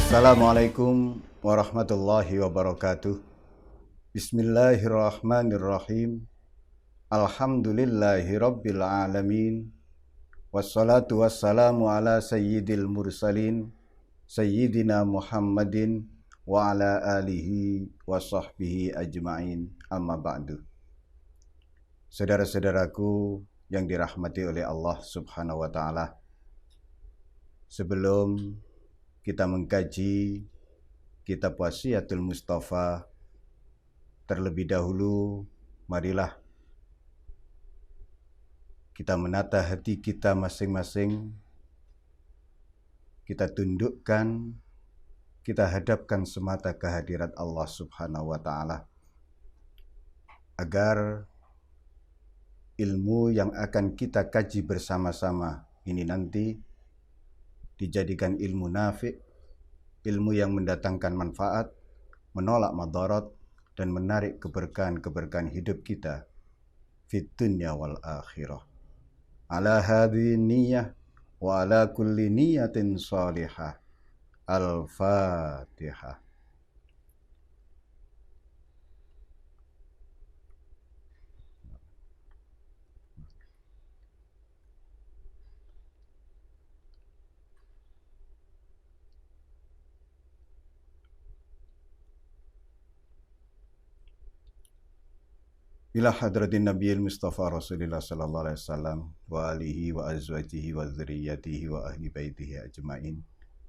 Assalamualaikum warahmatullahi wabarakatuh. Bismillahirrahmanirrahim. Alhamdulillahi rabbil alamin. Wassalatu wassalamu ala sayyidil mursalin Sayyidina Muhammadin wa ala alihi wa sahbihi ajma'in. Amma ba'du. Saudara-saudaraku yang dirahmati oleh Allah Subhanahu wa ta'ala, sebelum kita mengkaji kitab Wasiyatul Mustafa, terlebih dahulu marilah kita menata hati kita masing-masing, kita tundukkan, kita hadapkan semata kehadirat Allah Subhanahu wa ta'ala, agar ilmu yang akan kita kaji bersama-sama ini nanti dijadikan ilmu nafi', ilmu yang mendatangkan manfaat, menolak madarat, dan menarik keberkahan-keberkahan hidup kita fid dunya wal akhirah. Ala hadhihi niyyah wa ala kulli niyatin salihah. Al-Fatihah. Ila hadratin Nabiyil Mustafa Rasulillah sallallahu alaihi wasallam wa alihi wa azwajihi wa dzurriyyatihi wa ahli baitihi ajmain.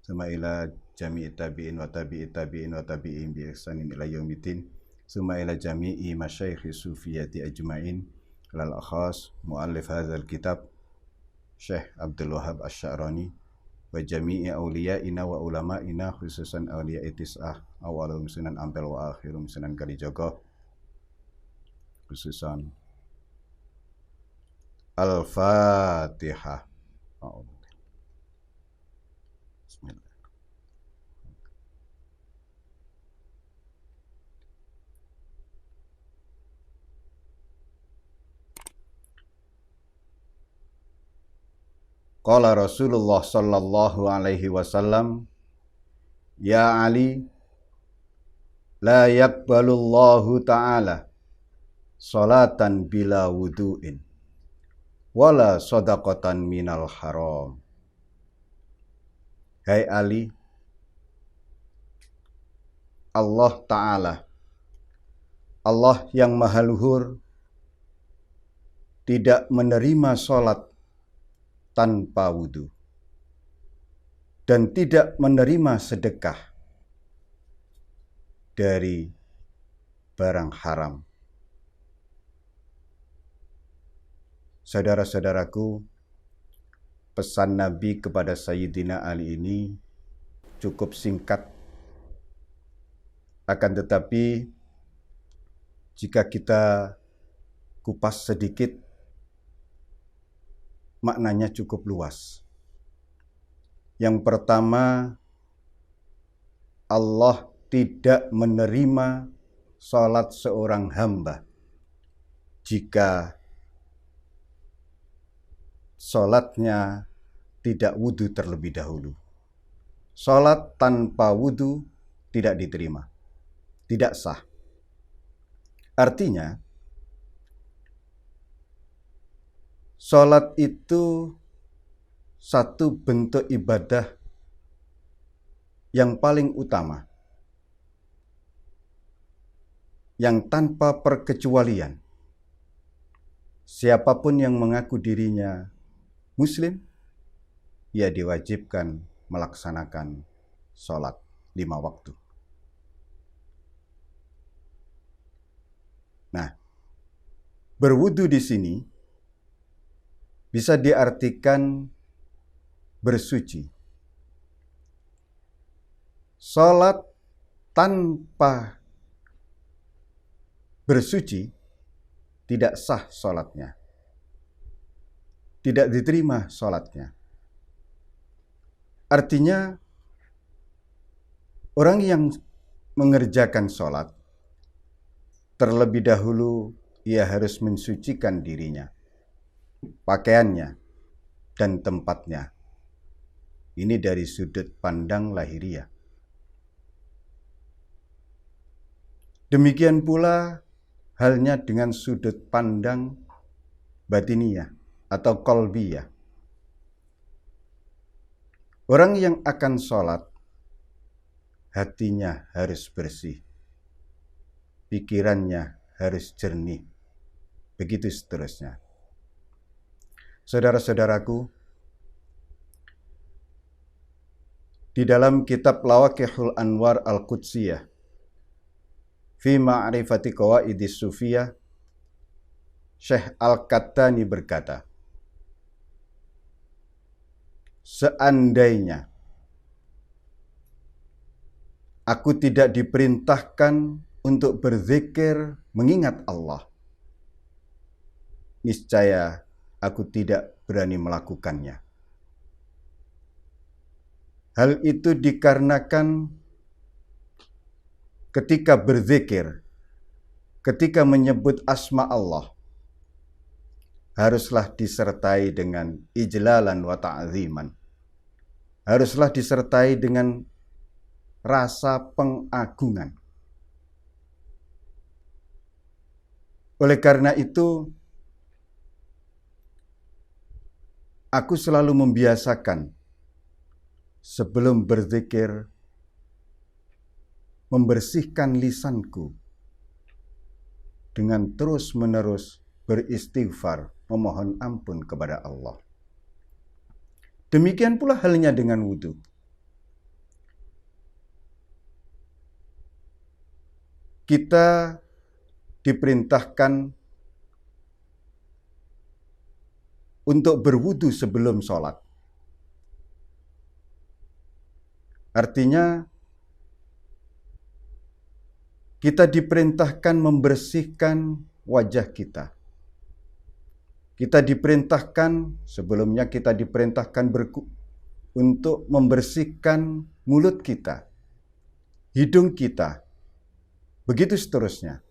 Summa ila jami'i tabi'in wa tabi'i tabi'in wa tabi'in bi ihsanin ila yaumiddin. Summa ila jami'i masyayikh sufiyati ajmain. Lal akhas muallif hadzal kitab Syekh Abdul Wahab Asy-Sya'rani wa jami'i auliya'ina wa ulama'ina, khususan auliya'i tis'ah, awalum sunan ampel wa akhirum sunan kalijaga, khususan. Al-Fatihah. Bismillah. Qala Rasulullah sallallahu alaihi wasallam, ya Ali, la yaqbalullahu ta'ala salatan bila wudu'in wala sadaqatan minal haram. Hai Ali, Allah Ta'ala, Allah yang maha luhur, tidak menerima salat tanpa wudu dan tidak menerima sedekah dari barang haram. Saudara-saudaraku, pesan Nabi kepada Sayyidina Ali ini cukup singkat. Akan tetapi, jika kita kupas sedikit, maknanya cukup luas. Yang pertama, Allah tidak menerima salat seorang hamba jika salatnya tidak wudu terlebih dahulu. Salat tanpa wudu tidak diterima, tidak sah. Artinya, salat itu satu bentuk ibadah yang paling utama, yang tanpa perkecualian siapapun yang mengaku dirinya Muslim, ia diwajibkan melaksanakan sholat 5 waktu. Nah, berwudu di sini bisa diartikan bersuci. Sholat tanpa bersuci tidak sah sholatnya, tidak diterima sholatnya. Artinya, orang yang mengerjakan sholat, terlebih dahulu ia harus mensucikan dirinya, pakaiannya, dan tempatnya. Ini dari sudut pandang lahiriah. Demikian pula halnya dengan sudut pandang batiniyah atau qalbiyah. Orang yang akan sholat, hatinya harus bersih, pikirannya harus jernih, begitu seterusnya. Saudara-saudaraku, di dalam kitab Lawaqihul Anwar Al-Qudsiyah fi ma'rifati qawaidis sufiyah, Syekh Al-Qattani berkata, seandainya aku tidak diperintahkan untuk berzikir mengingat Allah, niscaya aku tidak berani melakukannya. Hal itu dikarenakan ketika berzikir, ketika menyebut asma Allah, haruslah disertai dengan ijlalan wa ta'ziman. Haruslah disertai dengan rasa pengagungan. Oleh karena itu, aku selalu membiasakan sebelum berzikir membersihkan lisanku dengan terus-menerus beristighfar, memohon ampun kepada Allah. Demikian pula halnya dengan wudhu. Kita diperintahkan untuk berwudhu sebelum sholat. Artinya, kita diperintahkan membersihkan wajah kita. Kita diperintahkan, sebelumnya kita diperintahkan untuk membersihkan mulut kita, hidung kita, begitu seterusnya.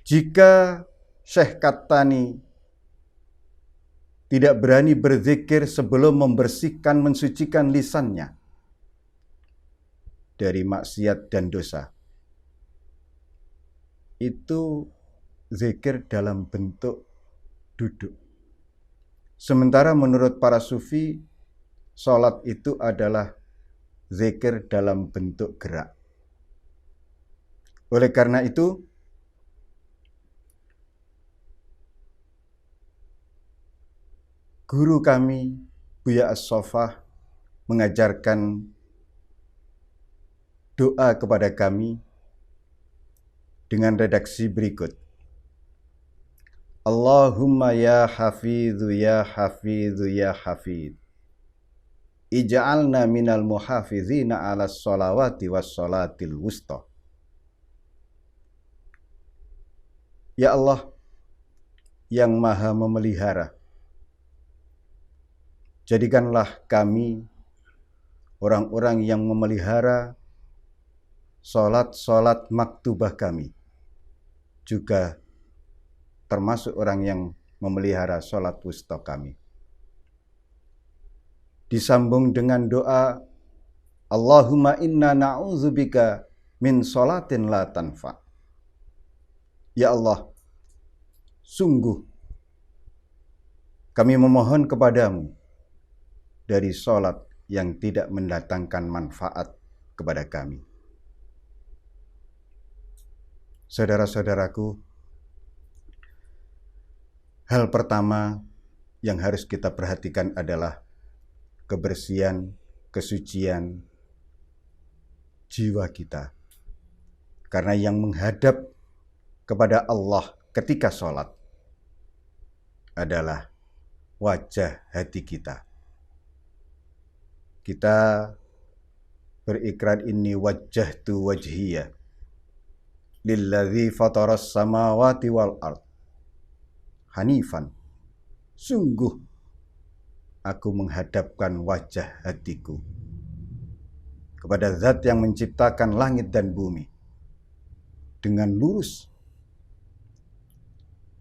Jika Syekh Qattani tidak berani berzikir sebelum membersihkan, mensucikan lisannya dari maksiat dan dosa, itu zikir dalam bentuk duduk. Sementara menurut para sufi, sholat itu adalah zikir dalam bentuk gerak. Oleh karena itu, guru kami, Buya As-Soffah, mengajarkan doa kepada kami dengan redaksi berikut. Allahumma ya hafidhu ya hafidhu ya hafidh, ij'alna minal muhafizina ala sholawati was sholatil wusta. Ya Allah yang maha memelihara, jadikanlah kami orang-orang yang memelihara sholat-sholat maktubah kami, juga termasuk orang yang memelihara sholat wusta kami. Disambung dengan doa, Allahumma inna na'udzubika min sholatin la tanfa. Ya Allah, sungguh kami memohon kepadamu dari sholat yang tidak mendatangkan manfaat kepada kami. Saudara-saudaraku, hal pertama yang harus kita perhatikan adalah kebersihan, kesucian jiwa kita. Karena yang menghadap kepada Allah ketika sholat adalah wajah hati kita. Kita berikrar, inni wajjahtu wajhiya lilladzi fataras samawati wal ard hanifan. Sungguh aku menghadapkan wajah hatiku kepada zat yang menciptakan langit dan bumi dengan lurus.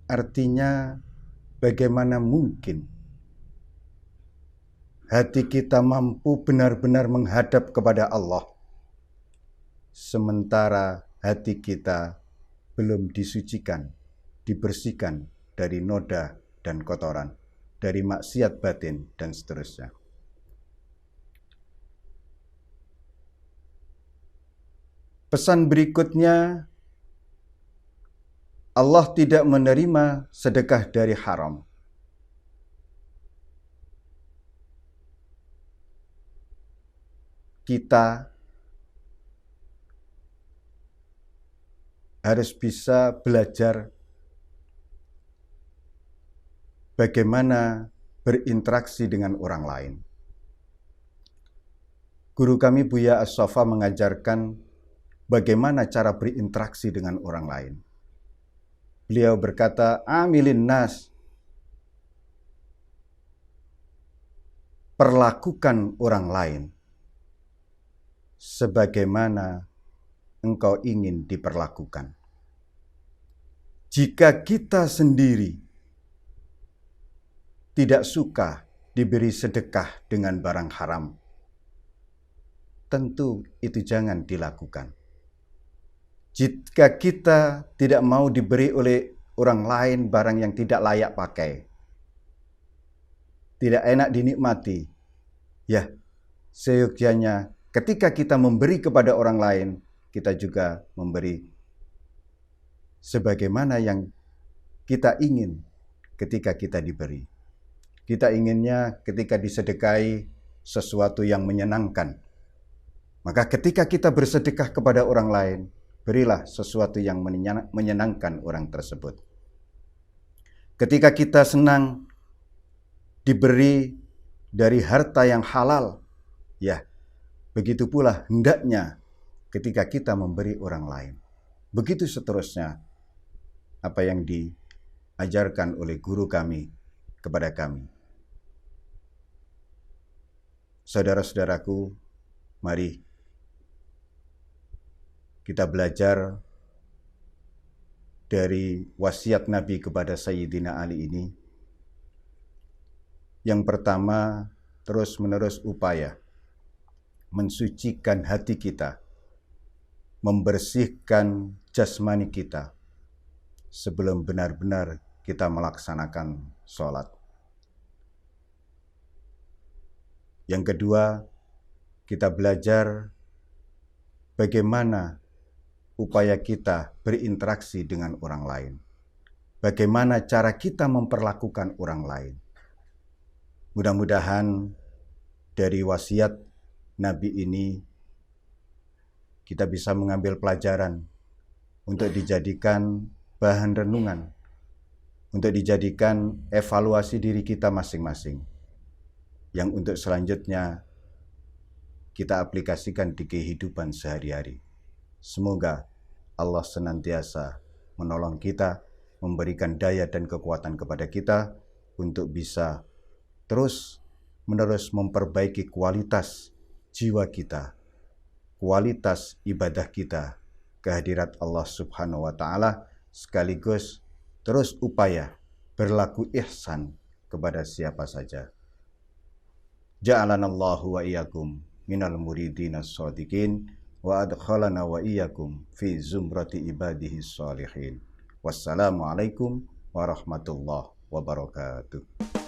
Artinya, bagaimana mungkin hati kita mampu benar-benar menghadap kepada Allah sementara hati kita belum disucikan, dibersihkan dari noda dan kotoran, dari maksiat batin dan seterusnya. Pesan berikutnya, Allah tidak menerima sedekah dari haram. Kita harus bisa belajar bagaimana berinteraksi dengan orang lain. Guru kami Buya As-Safa mengajarkan bagaimana cara berinteraksi dengan orang lain. Beliau berkata, amilin nas, perlakukan orang lain sebagaimana engkau ingin diperlakukan. Jika kita sendiri tidak suka diberi sedekah dengan barang haram, tentu itu jangan dilakukan. Jika kita tidak mau diberi oleh orang lain barang yang tidak layak pakai, tidak enak dinikmati, ya seyogyanya ketika kita memberi kepada orang lain, kita juga memberi sebagaimana yang kita ingin ketika kita diberi. Kita inginnya ketika disedekahi sesuatu yang menyenangkan. Maka ketika kita bersedekah kepada orang lain, berilah sesuatu yang menyenangkan orang tersebut. Ketika kita senang diberi dari harta yang halal, ya begitu pula hendaknya ketika kita memberi orang lain. Begitu seterusnya apa yang diajarkan oleh guru kami kepada kami. Saudara-saudaraku, mari kita belajar dari wasiat Nabi kepada Sayyidina Ali ini. Yang pertama, terus-menerus upaya mensucikan hati kita, membersihkan jasmani kita sebelum benar-benar kita melaksanakan sholat. Yang kedua, kita belajar bagaimana upaya kita berinteraksi dengan orang lain. Bagaimana cara kita memperlakukan orang lain. Mudah-mudahan dari wasiat Nabi ini kita bisa mengambil pelajaran untuk dijadikan bahan renungan, untuk dijadikan evaluasi diri kita masing-masing, yang untuk selanjutnya kita aplikasikan di kehidupan sehari-hari. Semoga Allah senantiasa menolong kita, memberikan daya dan kekuatan kepada kita untuk bisa terus-menerus memperbaiki kualitas jiwa kita, kualitas ibadah kita kehadirat Allah Subhanahu wa Ta'ala, sekaligus terus upaya berlaku ihsan kepada siapa saja. Ja'alanallahu wa iyyakum minal muridina shadiqin wa adkhalana wa iyyakum fi zumrati ibadihi shalihin. Wassalamualaikum warahmatullahi wabarakatuh.